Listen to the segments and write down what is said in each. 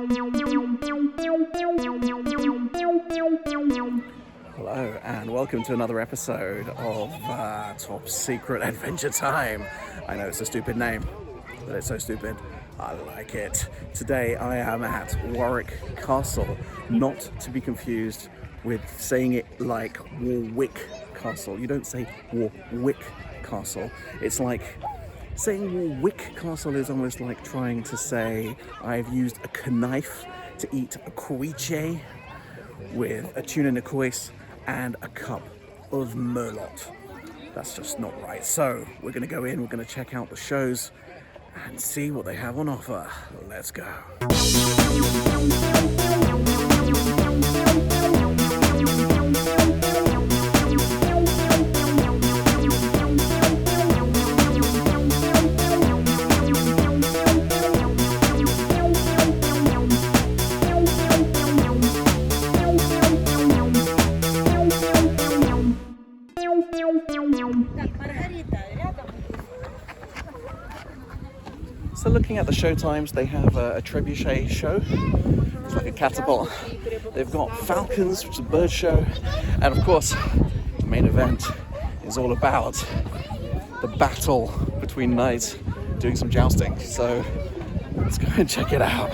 Hello and welcome to another episode of Top Secret Adventure Time. I know it's a stupid name, but it's so stupid, I like it. Today I am at Warwick Castle, not to be confused with saying it like Warwick Castle. You don't say Warwick Castle. It's like saying Warwick Castle is almost like trying to say I've used a knife to eat a ceviche with a tuna nicoise and a cup of merlot. That's just not right. So we're going to go in, we're going to check out the shows and see what they have on offer. Let's go. So looking at the show times, they have a trebuchet show. It's like a catapult. They've got falcons, which is a bird show. And of course, the main event is all about the battle between knights doing some jousting. So let's go and check it out.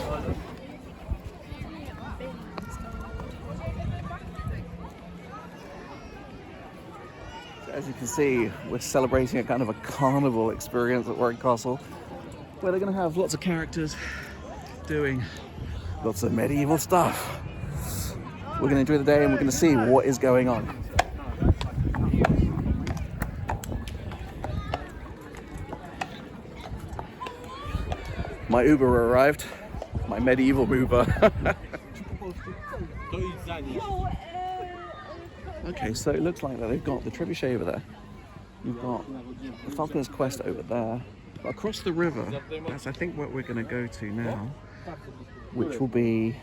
As you can see, we're celebrating a kind of a carnival experience at Warwick Castle, where they're going to have lots of characters doing lots of medieval stuff. We're going to enjoy the day and we're going to see what is going on. My Uber arrived, my medieval Uber. Okay, so it looks like that they've got the trebuchet over there. You've got the Falconer's Quest over there. Across the river, that's I think what we're going to go to now, which will be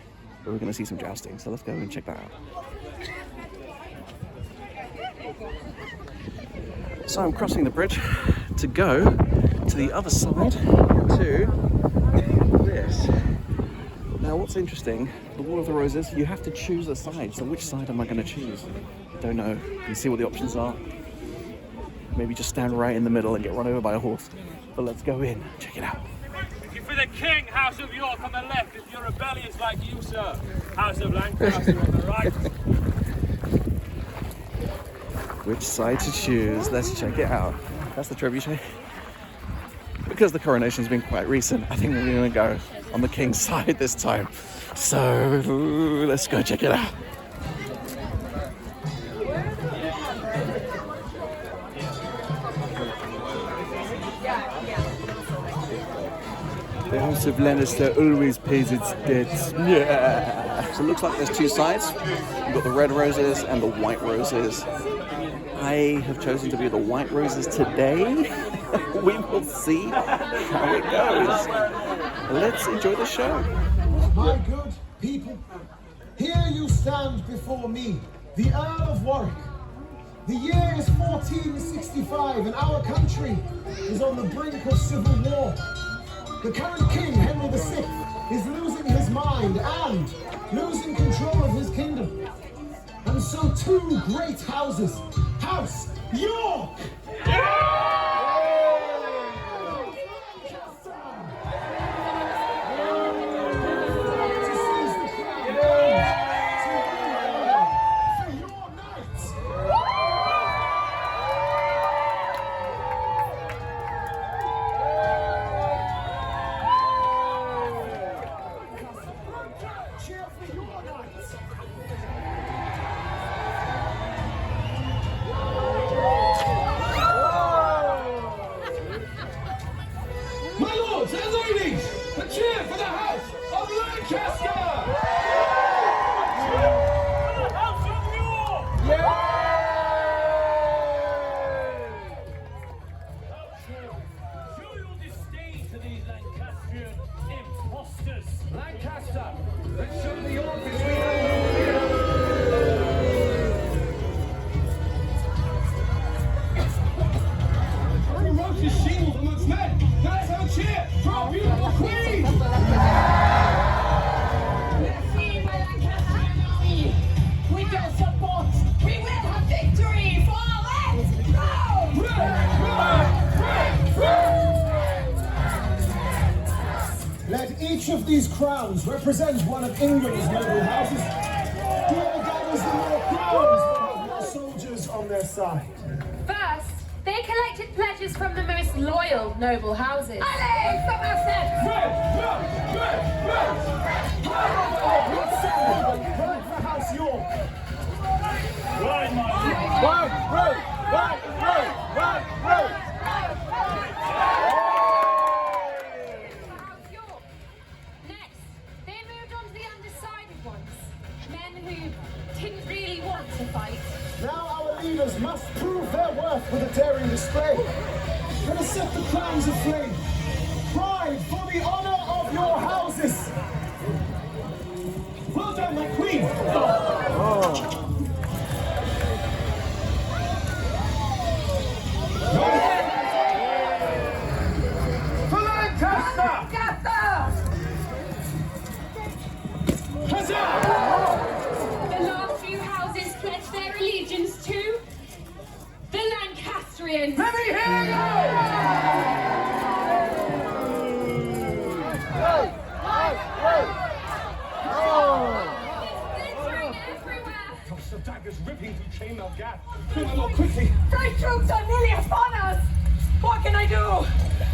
where we're going to see some jousting. So let's go and check that out. So I'm crossing the bridge to go to the other side to this. Now what's interesting, the Wall of the Roses, you have to choose a side. So which side am I going to choose? I don't know. You can see what the options are. Maybe just stand right in the middle and get run over by a horse. But let's go in, check it out. If for the King, House of York on the left. If you're rebellious like you, sir, House of Lancaster on the right. Which side to choose? Let's check it out. That's the trebuchet. Because the coronation's been quite recent, I think we're going to go on the King's side this time. So let's go check it out. The House of Lannister always pays its debts. Yeah. So it looks like there's two sides. You've got the red roses and the white roses. I have chosen to be the white roses today. We will see how it goes. Let's enjoy the show. My good people, here you stand before me, the Earl of Warwick. The year is 1465 and our country is on the brink of civil war. The current king, Henry VI, is losing his mind and losing control of his kingdom. And so two great houses, House York! crowns represent one of England's noble houses. Whoever gathers the more crowns will have more soldiers on their side. First, they collected pledges from the most loyal noble houses. Right for House York. Right, my House York. Next, they moved on to the undecided ones. Men who didn't really want to fight. Now our leaders must prove their worth with a daring display. Let us set the crowns aflame. Pride for the honor of your houses. Well done, my queen. For Lancaster! Huzzah! The last few houses pledged their allegiance to the Lancastrians. Let me hear you! Glittering everywhere. Frost of daggers ripping through chainmail gap. Come on, quickly! French troops are nearly upon us! What can I do?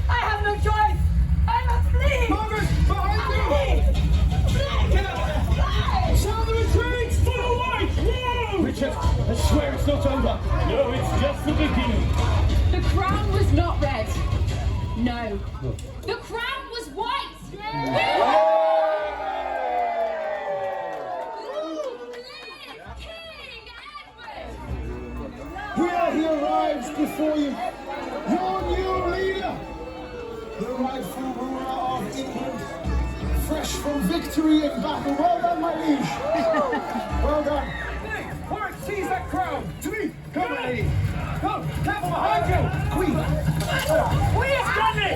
I have no choice! I must flee! Margaret, behind you! Get out! Sound the retreat! For the white! Whoa! Richard, I swear it's not over. No, it's just the beginning. The crown was not red. No. The crown was white. King Edward! Here he arrives before you, your new leader, the rightful ruler of England, fresh from victory in battle. Well done, my liege. Well done. Warwick, seize that crown. To me. Come, my lady. Come, careful behind you. Queen. Stanley!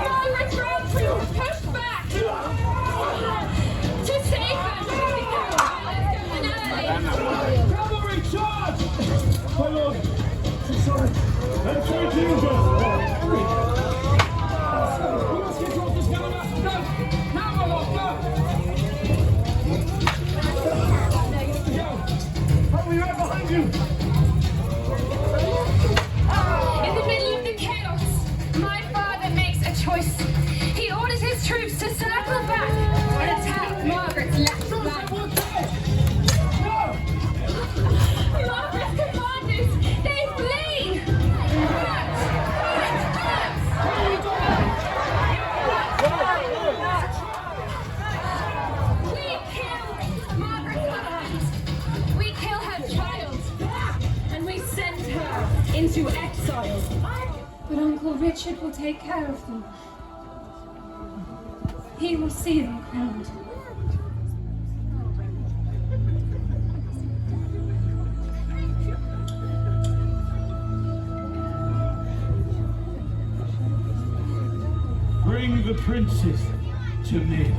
Margaret's roundtree was pushed back to save them from the Cavalry charge! My lord, I'm sorry. That's right, Jesus! We must get off this now. Now, my lord, go! I'll be right behind you. In the middle of the chaos, my father makes a choice. He orders his troops to circle back and attack Margaret's left flank. Margaret's commanders, they flee! We kill Margaret's husband. We kill her child. And we send her into exile. But Uncle Richard will take care of them. He will see them crowned. Bring the princess to me.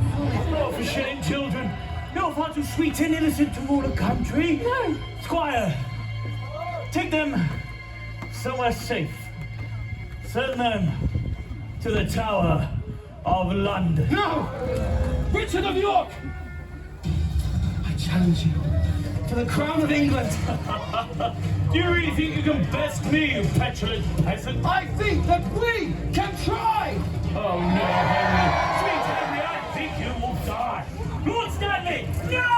Not for shame, children. No far too sweet and innocent to rule a country. No. Squire, take them somewhere safe. Send them to the Tower of London. No! Richard of York! I challenge you to the crown of England. Do you really think you can best me, you petulant peasant? I think that we can try! Oh no, Henry. Sweet Henry, I think you will die. Lord Stanley, no!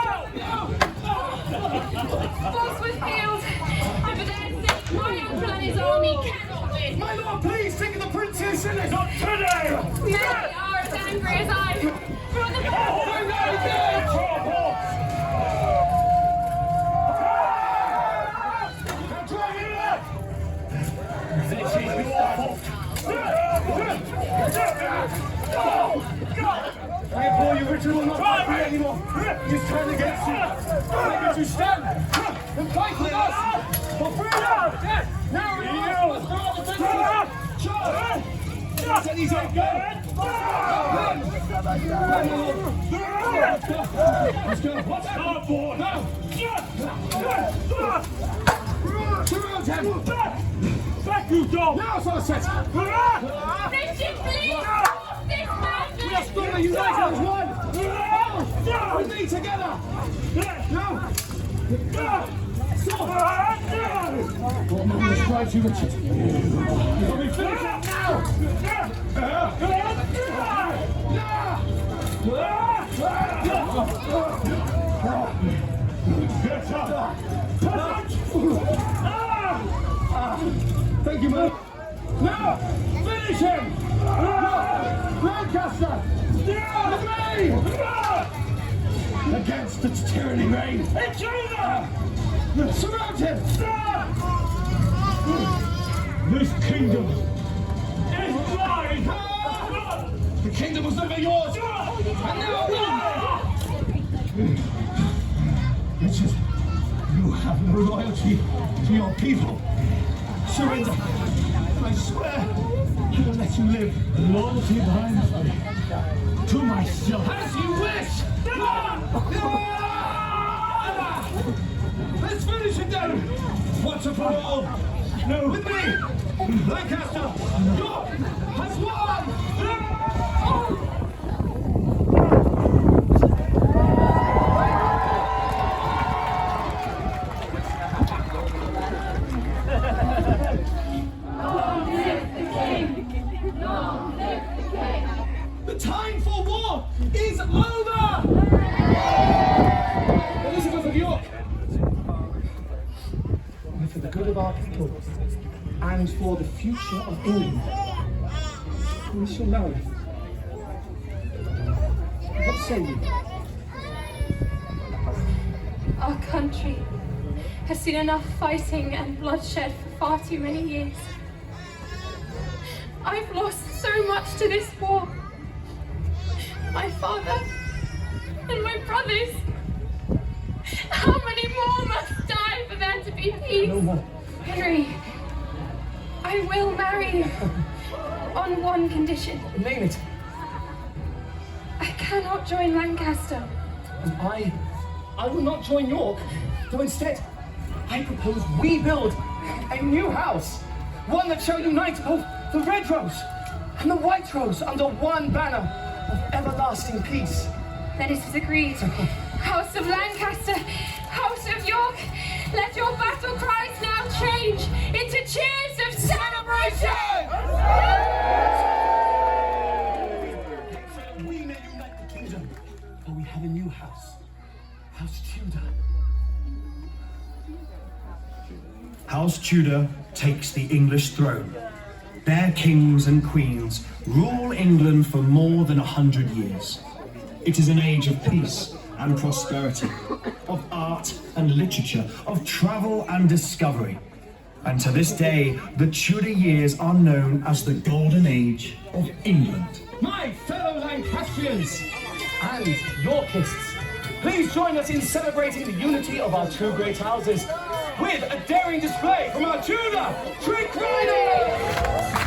Bosworth over there, my uncle and his army cannot win. My lord, please take the princess in it! Not today! They are as angry as I. From the Richard will not fight me anymore. He's turned against you. Maybe to stand and fight with us for freedom. Now we must go on the defensive. Charge! Said he's ain't good. Let's go. What's happening? Boy. Now. Surround him. Back you go! Now it's all set. Richard, please! This man! We are stronger united as one. We be together. Now. What man will strike you, Richard? You'll be finished up now! Thank you, man. Now, finish him! Lancaster! With me! Against the tyranny reign! Surround him! This kingdom is mine! The kingdom was never yours! And now Richard, you have no loyalty to your people. Surrender! I swear I will let you live. Loyalty binds me to myself. As you wish! Let's finish it then! Once and for all! No, with me! Lancaster! York has won! The time for war is over! Elizabeth of York! And for the good of our people, and for the future of England, we shall marry. What say you? Our country has seen enough fighting and bloodshed for far too many years. I've lost so much to this war. My father and my brothers. How many more must die for there to be peace? No more. Henry, I will marry you on one condition. Name it. I cannot join Lancaster. And I will not join York, though instead, I propose we build a new house, one that shall unite both the Red Rose and the White Rose under one banner of everlasting peace. Then it is agreed. House of Lancaster, House of York, let your battle cries now change into cheers of celebration! We may unite the kingdom, for we have a new house, House Tudor. House Tudor takes the English throne. Their kings and queens rule England for more than 100 years. It is an age of peace and prosperity, of art and literature, of travel and discovery. And to this day, the Tudor years are known as the Golden Age of England. My fellow Lancastrians and Yorkists, please join us in celebrating the unity of our two great houses with a daring display from our Tudor Trick Riders!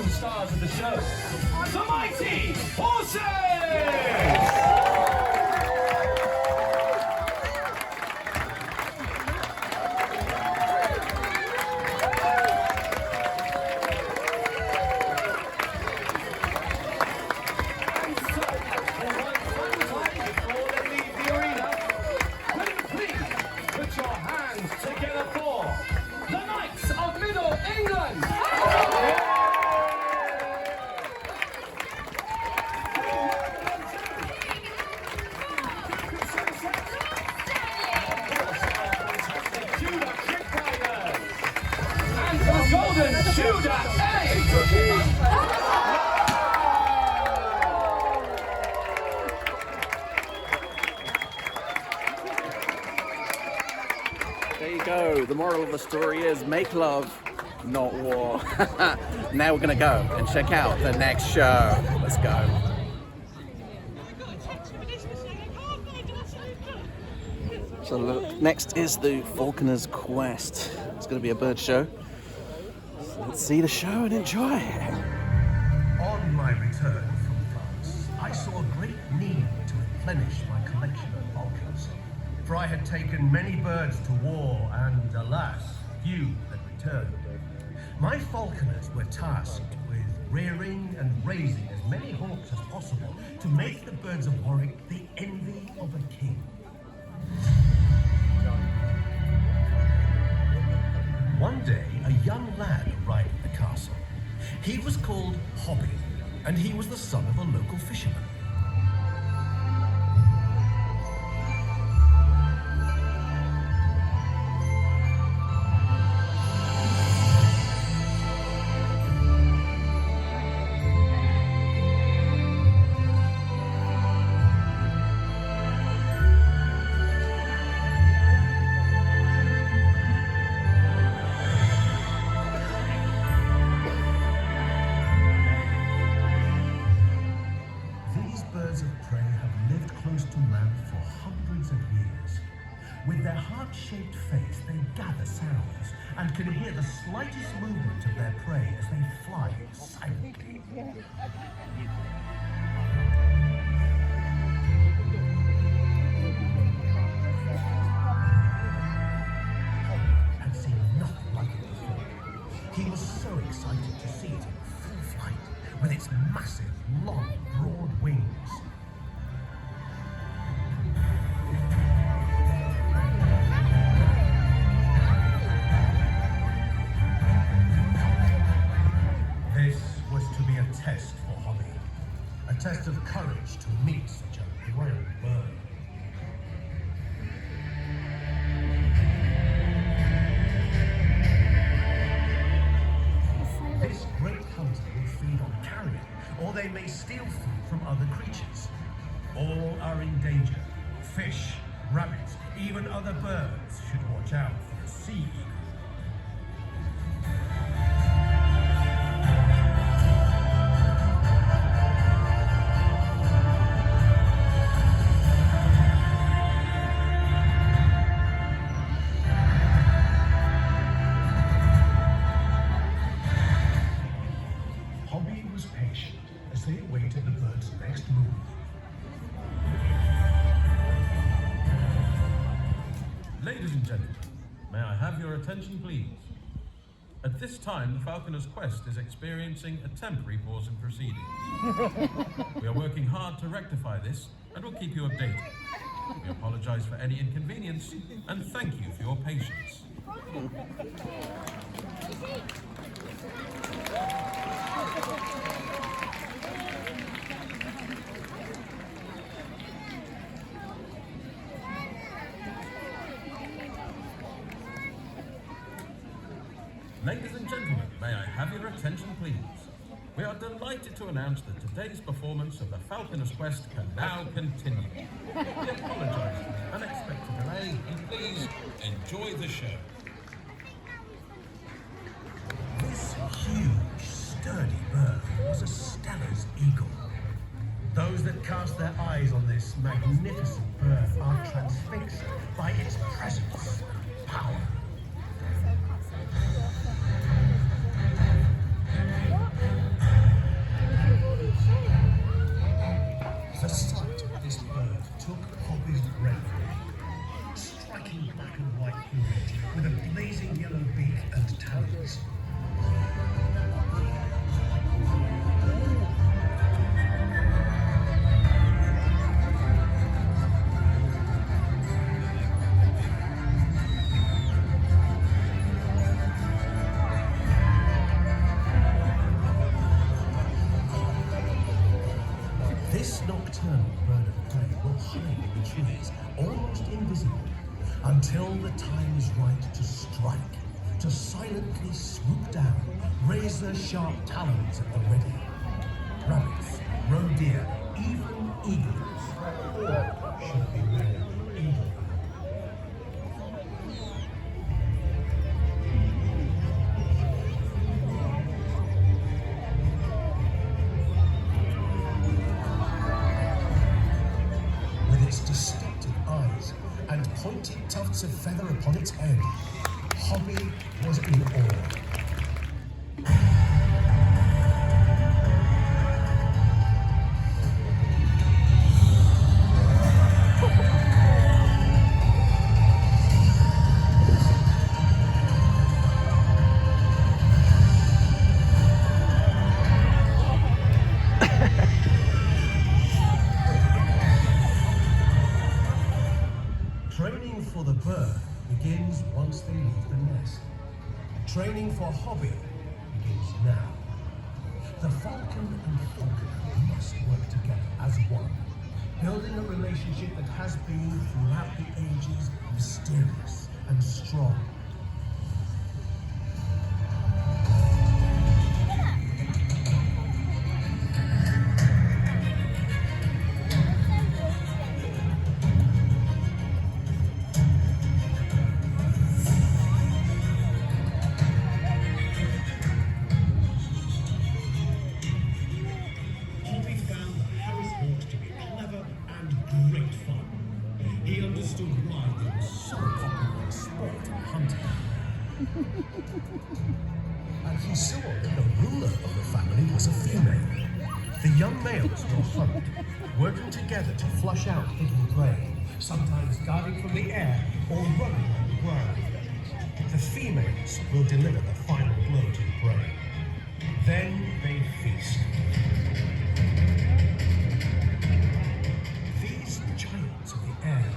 real stars of the show, the mighty horses! There you go. The moral of the story is make love, not war. Now we're going to go and check out the next show. Let's go. So look, next is the Falconer's Quest. It's going to be a bird show. So let's see the show and enjoy it. On my return from France, I saw a great need to replenish my collection of falcons. For I had taken many birds to war, and alas, few had returned. My falconers were tasked with rearing and raising as many hawks as possible to make the birds of Warwick the envy of a king. One day, a young lad arrived at the castle. He was called Hobby, and he was the son of a local fisherman. With their heart-shaped face, they gather sounds and can hear the slightest movement of their prey as they fly silently. Hobby had seen nothing like it before. He was so excited to see it in full flight, with its massive, long, broad wings. Test for Hobby, a test of courage to meet such a grand bird. This great hunter will feed on carrion, or they may steal food from other creatures. All are in danger. Fish, rabbits, even other birds should watch out for the sea eagle. They awaited the bird's next move. Ladies and gentlemen, may I have your attention, please? At this time, the Falconer's Quest is experiencing a temporary pause in proceedings. We are working hard to rectify this and will keep you updated. We apologize for any inconvenience and thank you for your patience. Ladies and gentlemen, may I have your attention, please? We are delighted to announce that today's performance of the Falconer's Quest can now continue. We apologise for the unexpected delay, and please enjoy the show. This huge, sturdy bird was a Steller's eagle. Those that cast their eyes on this magnificent bird are transfixed by its presence and power. This nocturnal bird of prey will hide in the trees, almost invisible, until the time is right to strike, to silently swoop down, raise their sharp talons at the ready. Rabbits, roe deer, even eagles, all should be ready. Distinctive eyes and pointed tufts of feather upon its head, Hobby was in awe. Training for the bird begins once they leave the nest. Training for Hobby begins now. The falcon and falconer must work together as one, building a relationship that has been, throughout the ages, mysterious and strong. And he saw that the ruler of the family was a female. The young males will hunt, working together to flush out hidden prey, sometimes diving from the air or running on the ground. The females will deliver the final blow to the prey. Then they feast. These giants of the air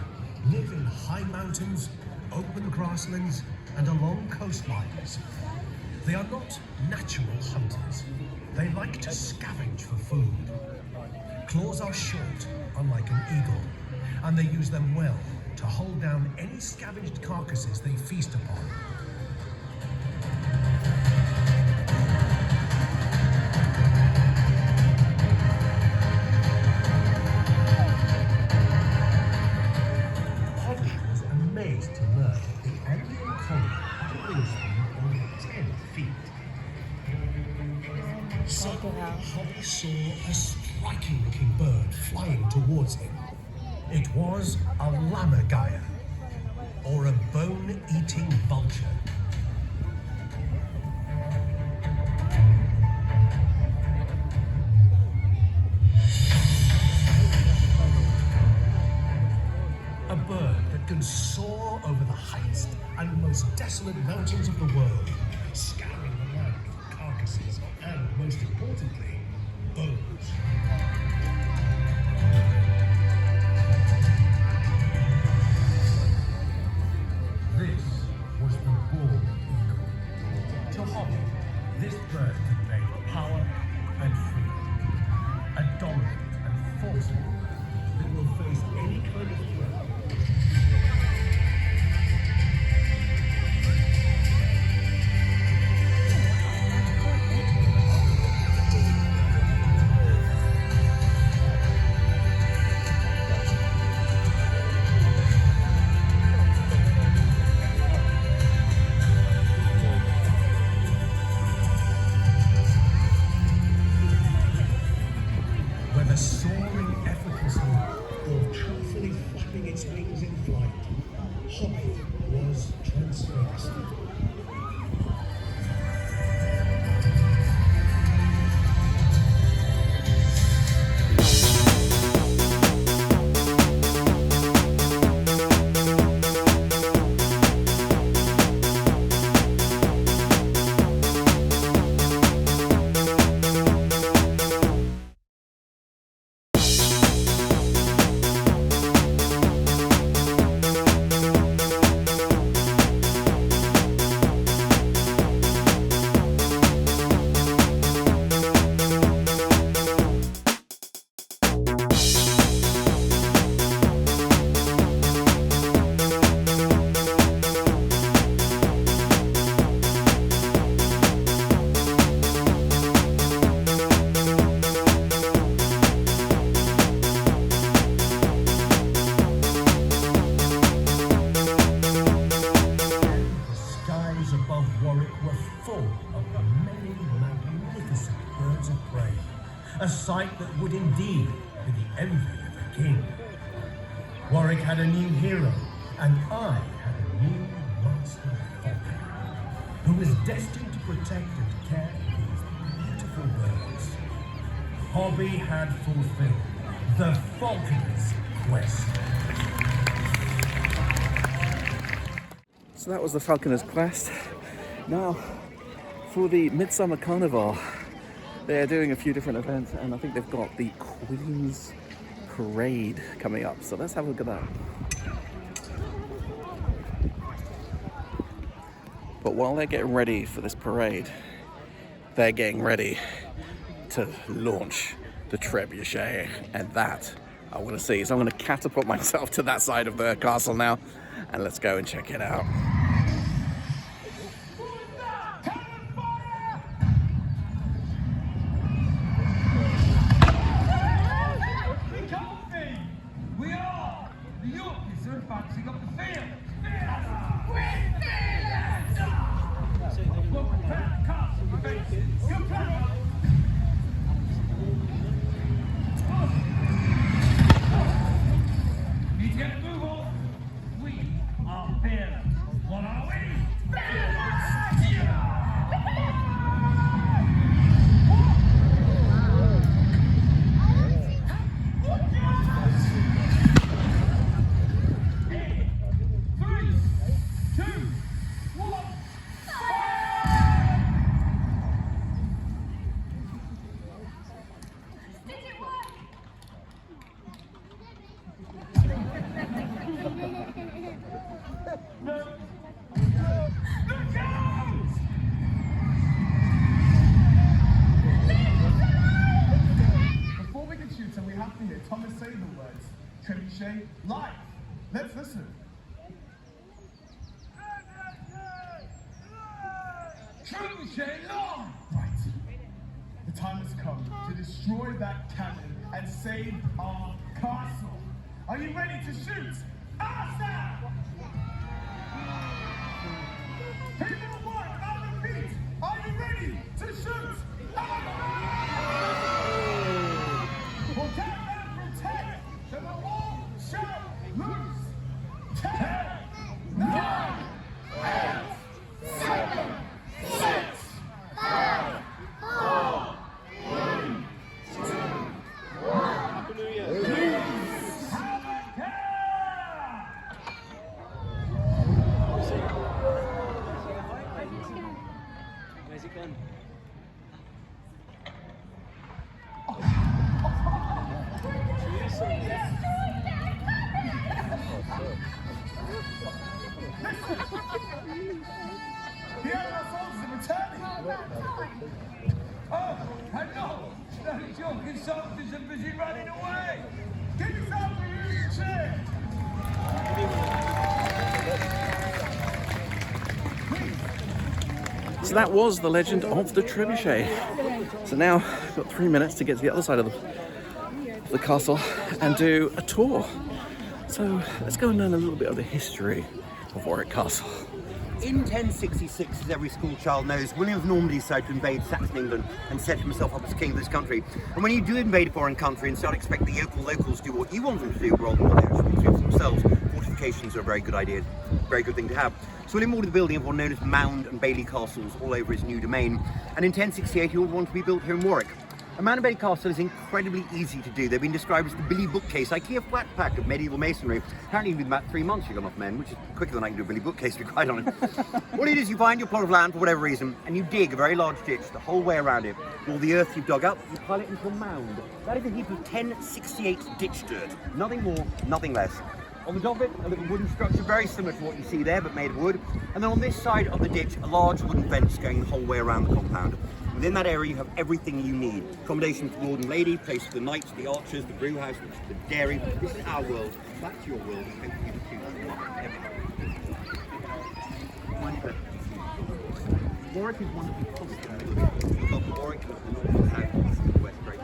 live in high mountains, open grasslands, and along coastlines. They are not natural hunters. They like to scavenge for food. Claws are short, unlike an eagle, and they use them well to hold down any scavenged carcasses they feast upon. Hobby was amazed to learn that the Andean colony had a wingspan of 10 feet. Suddenly, Hobby saw a striking-looking bird flying towards him. It was a lammergeier, or a bone-eating vulture. A bird that can soar over the highest and most desolate mountains of the world, scouring the land for carcasses and, most importantly, bones. This was the bald eagle. To Hobby, this bird conveyed power and freedom. A dominant and forceful bird that will face any kind of threat. Whether soaring effortlessly or truthfully flapping its wings in flight, Hobby was transfixed. of prey, a sight that would indeed be the envy of a king. Warwick had a new hero, and I had a new master falcon, who was destined to protect and care for these beautiful birds. Hobby had fulfilled the falcon's quest. So that was the Falconer's Quest. Now, for the Midsummer Carnival, they're doing a few different events, and I think they've got the Queen's Parade coming up. So let's have a look at that. But while they're getting ready for this parade, they're getting ready to launch the trebuchet, and that I want to see. So I'm going to catapult myself to that side of the castle now, and let's go and check it out. We are the Yorkies who are advancing up the field. We'll prepare the castle for defense. Good plan. Need to get a move on. We are fearless. What are we? Fearless! Yeah! Before we can shoot, we have to hear Thomas say the words trebuchet live. Let's listen. Trebuchet live! Right. The time has come to destroy that cannon and save our castle. Are you ready to shoot? Awesome! People of Warwick, I repeat, are you ready to shoot? We'll count down from 10, then the wall shall loose. 10, 9, 8, 7, 6, 5, 4, 3, 2, 1. Where's it gone? The animal soldiers are returning. Oh, and no! Those Yorkie soldiers are busy running away! Get yourself a new chair. So that was the legend of the trebuchet. So now I've got 3 minutes to get to the other side of the castle and do a tour. So let's go and learn a little bit of the history of Warwick Castle. In 1066, as every school child knows, William of Normandy decided to invade Saxon England and set himself up as king of this country. And when you do invade a foreign country and start expecting the locals to do what you want them to do rather than what they actually do for themselves, fortifications are a very good idea, very good thing to have. So William ordered the building of what are known as Mound and Bailey castles all over his new domain. And in 1068, he ordered one to be built here in Warwick. A Mound and Bailey castle is incredibly easy to do. They've been described as the Billy bookcase, IKEA flat pack of medieval masonry. Apparently within about 3 months you've gone off men, which is quicker than I can do a Billy bookcase, to be quite honest. What it is, you find your plot of land for whatever reason, and you dig a very large ditch the whole way around it. All the earth you've dug up, you pile it into a mound. That is a heap of 1068 ditch dirt. Nothing more, nothing less. On the top of it, a little wooden structure very similar to what you see there, but made of wood. And then on this side of the ditch, a large wooden fence going the whole way around the compound. Within that area, you have everything you need. Accommodation for the lord and lady, place for the knights, the archers, the brew house, the dairy. This is our world. That's your world. And hopefully the future. Warwick is one of the constantly. Warwick is the northern south, east, and west, great.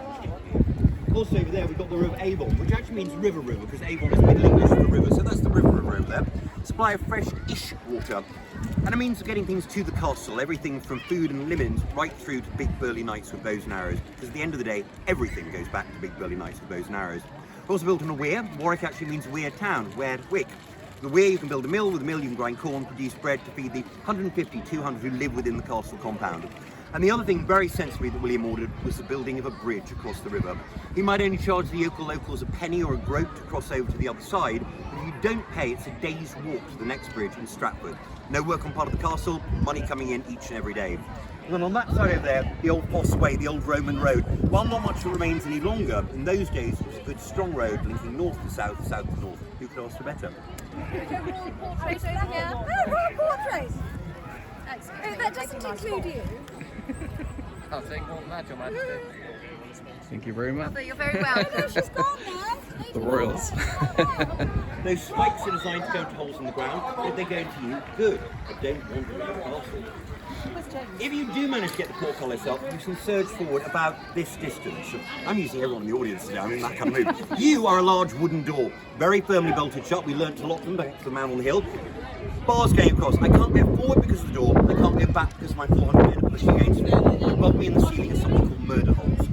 All also over there we've got the River Avon, which actually means river because Avon is Middle English for river, so that's the river over there. Supply of fresh-ish water, and a means of getting things to the castle, everything from food and linens right through to big burly knights with bows and arrows, because at the end of the day, everything goes back to big burly knights with bows and arrows. Also built on a weir. Warwick actually means weir town, weir wick. The weir, you can build a mill. With a mill you can grind corn, produce bread to feed the 150, 200 who live within the castle compound. And the other thing, very sensibly, that William ordered was the building of a bridge across the river. He might only charge the local locals a penny or a groat to cross over to the other side, but if you don't pay, it's a day's walk to the next bridge in Stratford. No work on part of the castle, money coming in each and every day. And then on that side over there, the old Fosse Way, the old Roman road. While not much remains any longer, in those days it was a good strong road linking north to south, south to north. Who could ask for better? Portraits over here. Oh, royal portraits! Oh, that doesn't include you. I'll take one match, Your Majesty. Thank you very much. You're very welcome. She's gone now. The royals. Those spikes are designed to go into holes in the ground. If they go into you, good. I don't want them in the castle. If you do manage to get the portcullis up, you can surge forward about this distance. I'm using everyone in the audience today, I'm in that kind of mood. You are a large wooden door, very firmly bolted shut. We learnt to lock them back to the man on the hill. Bars going across. I can't go forward because of the door. I can't go back because my 400 men are pushing against it. Above me in the ceiling is something called murder holes.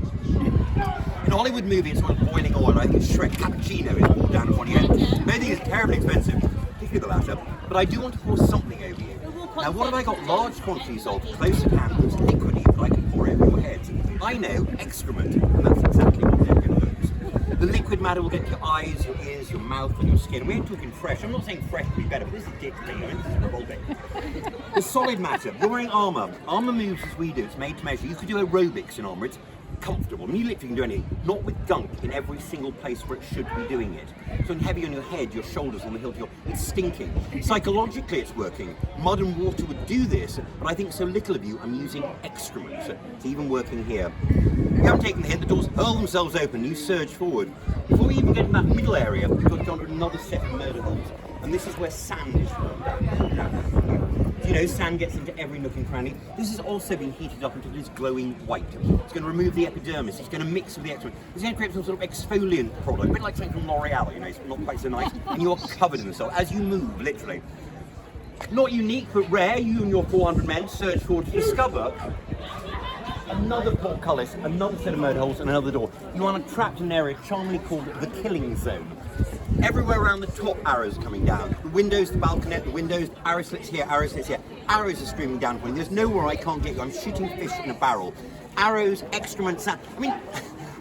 In Hollywood movies, it's like boiling oil. I think Shrek cappuccino is poured down upon your head. Maybe it's terribly expensive, particularly the latter. But I do want to pour something over you. Now, what have I got large quantities of, close at hand, that's liquidy, that I can pour over your heads? I know, excrement, and that's exactly what they're going to lose. The liquid matter will get to your eyes, your ears, your mouth, and your skin. We ain't talking fresh. I'm not saying fresh would be better, but this is dick thing. I mean, this is revolting. The solid matter. You're wearing armour. Armour moves as we do. It's made to measure. You could do aerobics in armour. It's comfortable. I mean, you literally can do anything, not with gunk in every single place where it should be doing it. So heavy on your head, your shoulders, on the hilt, it's stinking. Psychologically, it's working. Mud and water would do this, but I think so little of you, I'm using excrement. So it's even working here. You haven't taken the hit, the doors hurl themselves open, you surge forward. Before we even get in that middle area, we've got to go under another set of murder holes. And this is where sand is formed. You know, sand gets into every nook and cranny. This has also been heated up until it is glowing white. It's going to remove the epidermis, it's going to mix with the excrement. It's going to create some sort of exfoliant product, a bit like something from L'Oreal, you know, it's not quite so nice. And you are covered in the salt as you move, literally. Not unique, but rare. You and your 400 men search forward to discover another portcullis, another set of murder holes, and another door. You are trapped in an area charmingly called the killing zone. Everywhere around the top, arrows are coming down. The windows, the balconette, the windows, arrow slits here, arrow slits here. Arrows are streaming down upon you. There's nowhere I can't get you. I'm shooting fish in a barrel. Arrows, excrement, sand. I mean,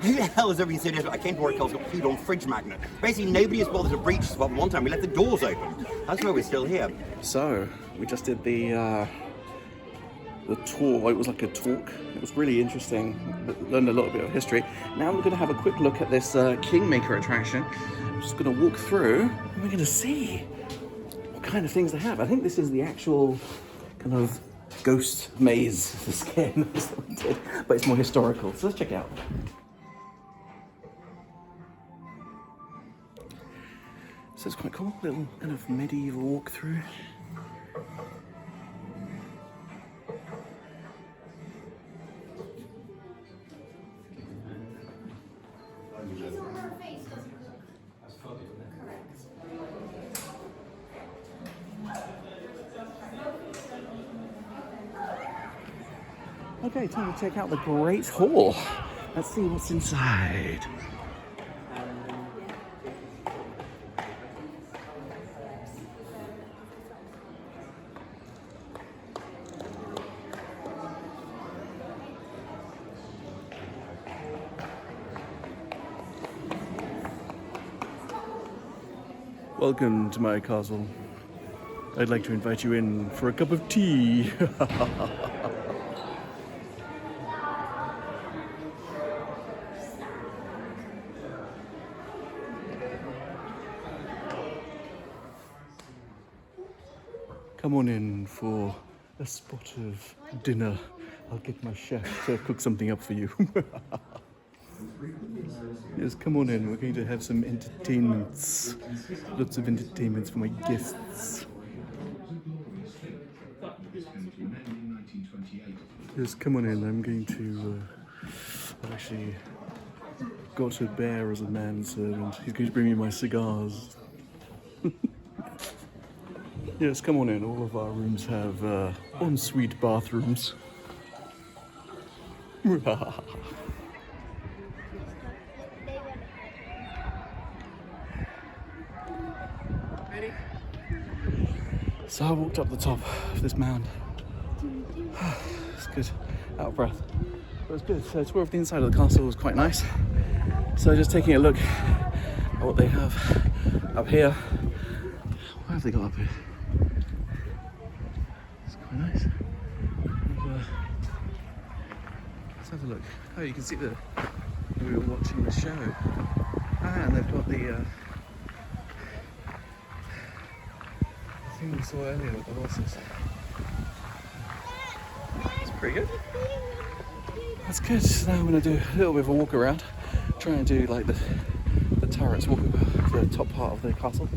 who the hell has ever been so desperate? I came to Warwick Castle, got food on fridge magnet. Basically, nobody has bothered to breach this spot. One time we left the doors open. That's why we're still here. So, we just did the tour. It was like a talk. It was really interesting. Learned a little bit of history. Now we're going to have a quick look at this Kingmaker attraction. I'm just going to walk through and we're going to see what kind of things they have. I think this is the actual kind of ghost maze for skin, but it's more historical. So let's check it out. So it's quite cool, little kind of medieval walkthrough. Okay, time to check out the Great Hall. Let's see what's inside. Welcome to my castle. I'd like to invite you in for a cup of tea. Come on in for a spot of dinner. I'll get my chef to cook something up for you. Yes, come on in. We're going to have some entertainments. Lots of entertainments for my guests. Yes, come on in. I'm going to... I've actually got a bear as a manservant. He's going to bring me my cigars. Yes, come on in. All of our rooms have ensuite bathrooms. So I walked up the top of this mound. It's good, out of breath. But it was good. So a tour of the inside of the castle was quite nice. So just taking a look at what they have up here. What have they got up here? It's quite nice. Let's have a look. Oh, you can see we were watching the show. And they've got the thing we saw earlier with the horses. It's pretty good. That's good. So now I'm going to do a little bit of a walk around, try and do like the turrets, walk over the top part of the castle,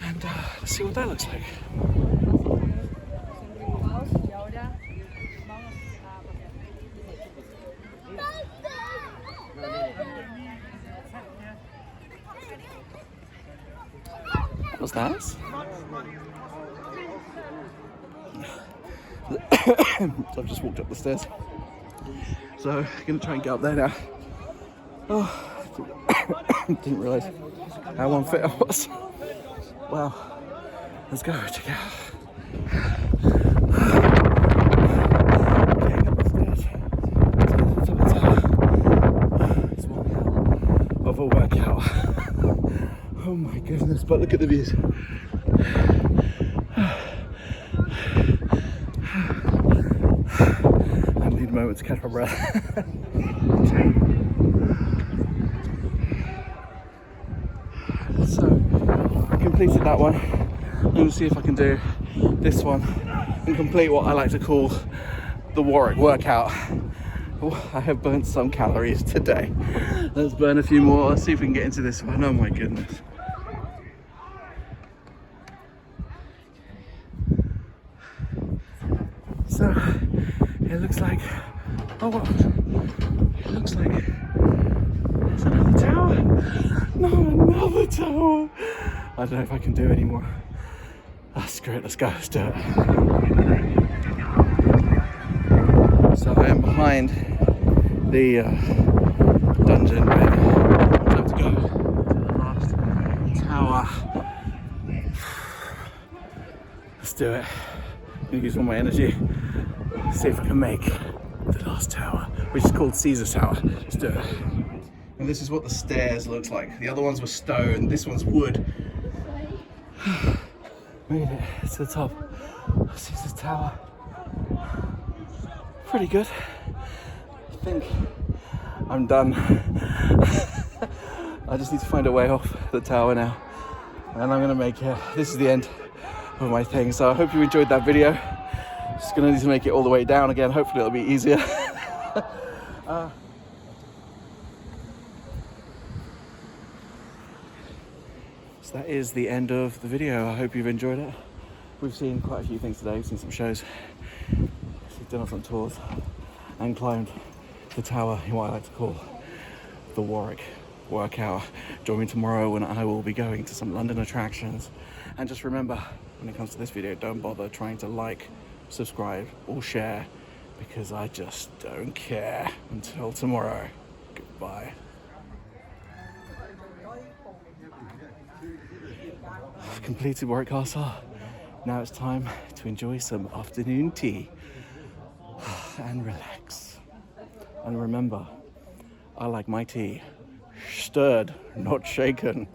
and let's see what that looks like. That was nice. So I've just walked up the stairs. So I'm going to try and get up there now. Oh, didn't realise how unfit I was. Wow. Let's go, check it out. Getting up the stairs to the top of the tower. It's 1 hour of a workout. Oh my goodness, but look at the views. I need a moment to catch my breath. So, I completed that one. I'm going to see if I can do this one and complete what I like to call the Warwick workout. Oh, I have burnt some calories today. Let's burn a few more. Let's see if we can get into this one. Oh my goodness. So, it looks like, oh what? It looks like there's another tower. No, another tower. I don't know if I can do any more. Ah, screw it, let's go, let's do it. So I am behind the dungeon bed. Time to go to the last tower. Let's do it. I'm gonna use all my energy. See if I can make the last tower, which is called Caesar's Tower. Let's do it. And this is what the stairs looks like. The other ones were stone, this one's wood. Made it to the top of Caesar's Tower. Pretty good. I think I'm done. I just need to find a way off the tower now. And I'm gonna make it. This is the end of my thing. So I hope you enjoyed that video. Just gonna need to make it all the way down again. Hopefully it'll be easier. So that is the end of the video. I hope you've enjoyed it. We've seen quite a few things today. We've seen some shows, we've done some tours, and climbed the tower in what I like to call the Warwick workout. Join me tomorrow when I will be going to some London attractions. And just remember, when it comes to this video, don't bother trying to like, subscribe, or share, because I just don't care. Until tomorrow, goodbye. I've completed Warwick Castle. Now it's time to enjoy some afternoon tea and relax. And remember, I like my tea stirred, not shaken.